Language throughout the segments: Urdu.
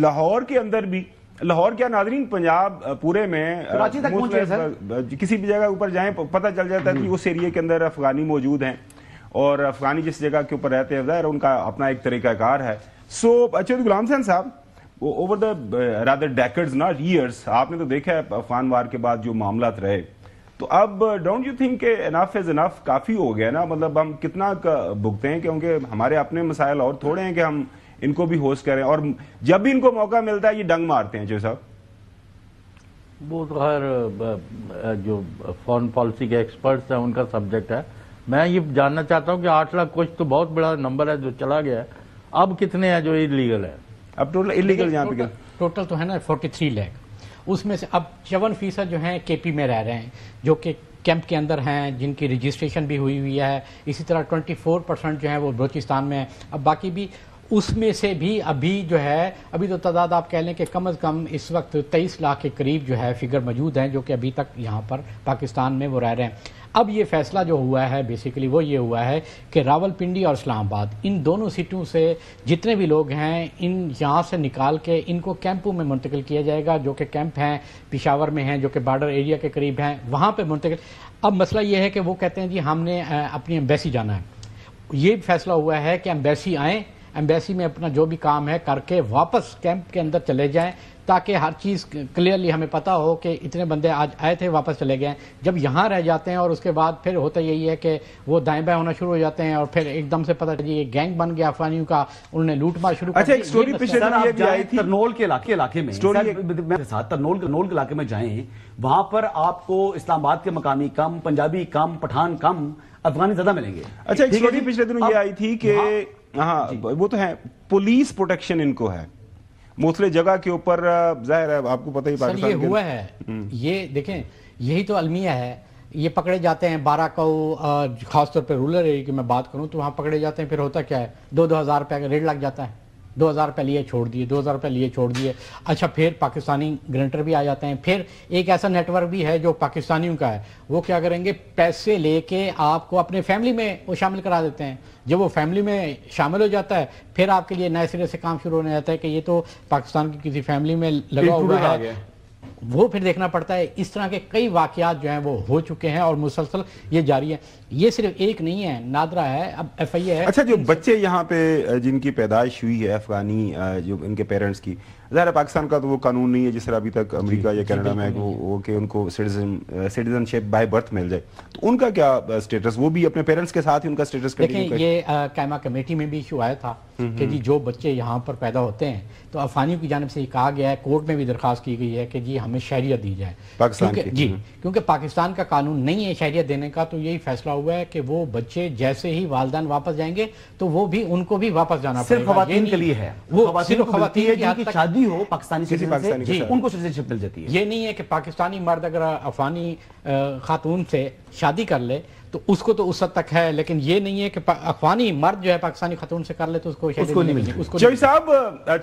لاہور کے اندر بھی، لاہور کیا ناظرین، پنجاب پورے میں کسی بھی جگہ اوپر جائیں پتہ چل جاتا ہے کہ اس ایریے کے اندر افغانی موجود ہیں، اور افغانی جس جگہ کے اوپر رہتے ہیں ظاہر ان کا اپنا ایک طریقہ کار ہے. سو اچھا غلام حسین صاحب، over the rather decades not years, آپ نے تو دیکھا ہے افغان وار کے بعد جو معاملات رہے، تو اب ڈونٹ یو تھنک کہ انف از انف، کافی ہو گیا نا؟ مطلب ہم کتنا بھگتے ہیں، کیونکہ ہمارے اپنے مسائل اور تھوڑے ہیں کہ ہم ان کو بھی ہوسٹ کریں، اور جب بھی ان کو موقع ملتا ہے یہ ڈنگ مارتے ہیں. جو صاحب وہ تو خیر جو فارن پالیسی کے ایکسپرٹس ہیں ان کا سبجیکٹ ہے. میں یہ جاننا چاہتا ہوں کہ 8 لاکھ کچھ تو بہت بڑا نمبر ہے جو چلا گیا ہے، اب کتنے ہیں جو انلیگل ہے؟ اب ٹوٹل انلیگل یہاں پہ ٹوٹل تو ہے نا 43 لاکھ، اس میں سے اب 54% جو ہیں کے پی میں رہ رہے ہیں، جو کہ کیمپ کے اندر ہیں، جن کی رجسٹریشن بھی ہوئی ہے. اسی طرح 24% جو ہیں وہ بلوچستان میں ہیں. اب باقی بھی اس میں سے بھی ابھی جو ہے، ابھی تو تعداد آپ کہہ لیں کہ کم از کم اس وقت 23 لاکھ کے قریب جو ہے فگر موجود ہیں، جو کہ ابھی تک یہاں پر پاکستان میں وہ رہ رہے ہیں. اب یہ فیصلہ جو ہوا ہے بیسیکلی وہ یہ ہوا ہے کہ راولپنڈی اور اسلام آباد، ان دونوں سیٹوں سے جتنے بھی لوگ ہیں ان یہاں سے نکال کے ان کو کیمپوں میں منتقل کیا جائے گا، جو کہ کیمپ ہیں پشاور میں ہیں، جو کہ بارڈر ایریا کے قریب ہیں، وہاں پہ منتقل. اب مسئلہ یہ ہے کہ وہ کہتے ہیں جی ہم نے اپنی ایمبیسی جانا ہے. یہ فیصلہ ہوا ہے کہ ایمبیسی آئیں، ایمبیسی میں اپنا جو بھی کام ہے کر کے واپس کیمپ کے اندر چلے جائیں، تاکہ ہر چیز کلیئرلی ہمیں پتہ ہو کہ اتنے بندے آج آئے تھے واپس چلے گئے. جب یہاں رہ جاتے ہیں اور اس کے بعد پھر ہوتا یہی ہے کہ وہ دائیں بائیں ہونا شروع ہو جاتے ہیں، اور پھر ایک دم سے پتہ چلیے یہ گینگ بن گیا افغانیوں کا، انہوں نے لوٹ مار شروع کر دی. ایک سٹوری پچھلے دن یہ بھی آئی تھی ترنول کے علاقے میں، ترنول کے علاقے میں جائیں، وہاں پر آپ کو اسلام آباد کے مقامی کم، پنجابی کم، پٹھان کم، افغانی زیادہ ملیں گے. اچھا ایک سٹوری پچھلے دن یہ آئی تھی کہ ہاں وہ تو ہے پولیس پروٹیکشن ان کو ہے مختلف جگہ کے اوپر، ظاہر ہے آپ کو پتہ ہی پاکستان یہ ہوا ہے. یہ دیکھیں یہی تو المیہ ہے، یہ پکڑے جاتے ہیں 12 کو، خاص طور پہ رورل ایریا کی میں بات کروں تو وہاں پکڑے جاتے ہیں، پھر ہوتا کیا ہے 2-2 ہزار روپے کا ریٹ لگ جاتا ہے، 2,000 روپے لیے چھوڑ دیے، 2,000 روپے لیے چھوڑ دیے. اچھا پھر پاکستانی گرنٹر بھی آ جاتے ہیں. پھر ایک ایسا نیٹ ورک بھی ہے جو پاکستانیوں کا ہے، وہ کیا کریں گے، پیسے لے کے آپ کو اپنے فیملی میں وہ شامل کرا دیتے ہیں. جب وہ فیملی میں شامل ہو جاتا ہے پھر آپ کے لیے نئے سرے سے کام شروع ہونے جاتا ہے کہ یہ تو پاکستان کی کسی فیملی میں لگا ہوا ہے. وہ پھر دیکھنا پڑتا ہے. اس طرح کے کئی واقعات جو ہیں وہ ہو چکے ہیں اور مسلسل یہ جاری ہیں. یہ صرف ایک نہیں ہے، نادرہ ہے. اب ایف آئی اے ہے. اچھا جو بچے یہاں پہ جن کی پیدائش ہوئی ہے افغانی، جو ان کے پیرنٹس کی، ظاہر پاکستان کا تو وہ قانون نہیں ہے جس طرح ابھی تک امریکہ یا کینیڈا میں وہ کہ ان کو سٹیزن شپ بائی برتھ مل جائے، تو ان کا کیا سٹیٹس؟ وہ بھی اپنے پیرنٹس کے ساتھ ہی ان کا سٹیٹس کنٹینیو دیکھیں یہ قائمہ کمیٹی میں بھی ایشو آیا تھا کہ جی جو بچے یہاں پر پیدا ہوتے ہیں تو افغانیوں کی جانب سے یہ کہا گیا ہے، کورٹ میں بھی درخواست کی گئی ہے کہ جی ہمیں شہریت دی جائے پاکستان کی. جی کیونکہ پاکستان کا قانون نہیں ہے شہریت دینے کا. تو یہی فیصلہ ہوا ہے کہ وہ بچے جیسے ہی والدین واپس جائیں گے تو وہ بھی ان کو بھی واپس جانا پڑے گا. صرف خواتین کے لیے ہے، وہ صرف خواتین کی شادی ہو پاکستانی سے ان کو سٹیزن شپ مل جاتی ہے. یہ نہیں ہے کہ پاکستانی مرد اگر افغانی خاتون سے شادی کر لے تو اس کو تو اس حد تک ہے، لیکن یہ نہیں ہے کہ افغانی مرد جو ہے پاکستانی خاتون سے کر لے تو اس کو نہیں ملے. چوئی صاحب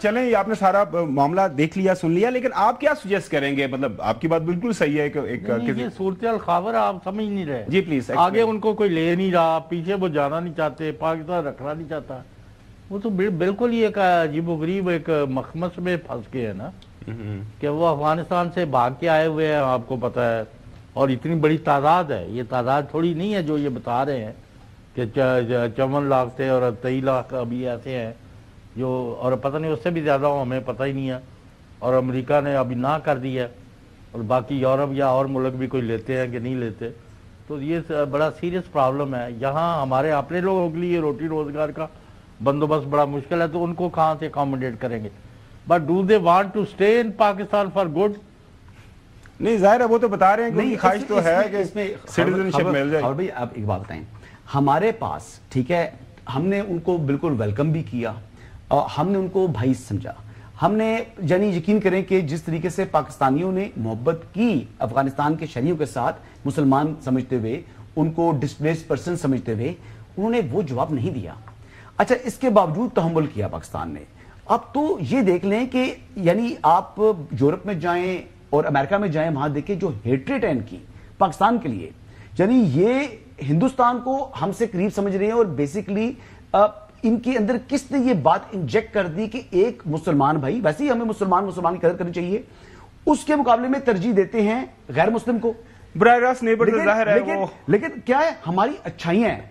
چلیں آپ نے سارا معاملہ دیکھ لیا سن لیا، لیکن آپ کیا سجیسٹ کریں گے؟ مطلب آپ کی بات بالکل صحیح ہے کہ یہ صورتعال خاور آپ سمجھ نہیں رہے. جی پلیز. آگے ان کو کوئی لے نہیں رہا، پیچھے وہ جانا نہیں چاہتے، پاکستان رکھنا نہیں چاہتا. وہ تو بالکل ہی ایک عجیب و غریب ایک مخمس میں پھنس کے ہے نا کہ وہ افغانستان سے بھاگ کے آئے ہوئے ہیں، آپ کو پتہ ہے، اور اتنی بڑی تعداد ہے. یہ تعداد تھوڑی نہیں ہے جو یہ بتا رہے ہیں کہ 54 لاکھ تھے اور 23 لاکھ ابھی ایسے ہیں جو، اور پتہ نہیں اس سے بھی زیادہ ہو، ہمیں پتہ ہی نہیں ہے. اور امریکہ نے ابھی نہ کر دی ہے، اور باقی یورپ یا اور ملک بھی کوئی لیتے ہیں کہ نہیں لیتے. تو یہ بڑا سیریس پرابلم ہے. یہاں ہمارے اپنے لوگوں کے لیے روٹی روزگار کا بندوبست بڑا مشکل ہے، تو ان کو کہاں سے اکاموڈیٹ کریں گے؟ But do they want to stay in Pakistan for good? نہیں ظاہر ہے وہ تو بتا رہے ہیں کہ خواہش تو ہے کہ سٹیزن شپ مل جائے. اور بھائی آپ ایک بات بتائیں، ہمارے پاس ٹھیک ہے ہم نے ان کو بالکل ویلکم بھی کیا اور ہم نے ان کو بھائی سمجھا. ہم نے یعنی یقین کریں کہ جس طریقے سے پاکستانیوں نے محبت کی افغانستان کے شہریوں کے ساتھ، مسلمان سمجھتے ہوئے، ان کو ڈسپلیس پرسن سمجھتے ہوئے، انہوں نے وہ جواب نہیں دیا. اچھا اس کے باوجود تحمل کیا پاکستان نے. اب تو یہ دیکھ لیں کہ یعنی آپ یورپ میں جائیں اور امریکہ میں جائیں، وہاں دیکھیں جو ہیٹریٹ ہے ان کی پاکستان کے لیے، یعنی یہ ہندوستان کو ہم سے قریب سمجھ رہے ہیں اور بیسیکلی ان کے اندر کس نے یہ بات انجیکٹ کر دی کہ ایک مسلمان بھائی، ویسے ہی ہمیں مسلمان کی قدر کرنی چاہیے، اس کے مقابلے میں ترجیح دیتے ہیں غیر مسلم کو. براہ راست نیبر سے ظاہر ہے وہ، لیکن کیا ہے، ہماری اچھائیاں ہیں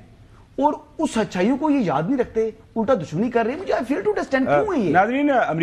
اور اس اچھائیوں کو یہ یاد نہیں رکھتے، الٹا دشمنی کر رہے ہیں. مجھے I fail to understand کیوں ہے یہ. ناظرین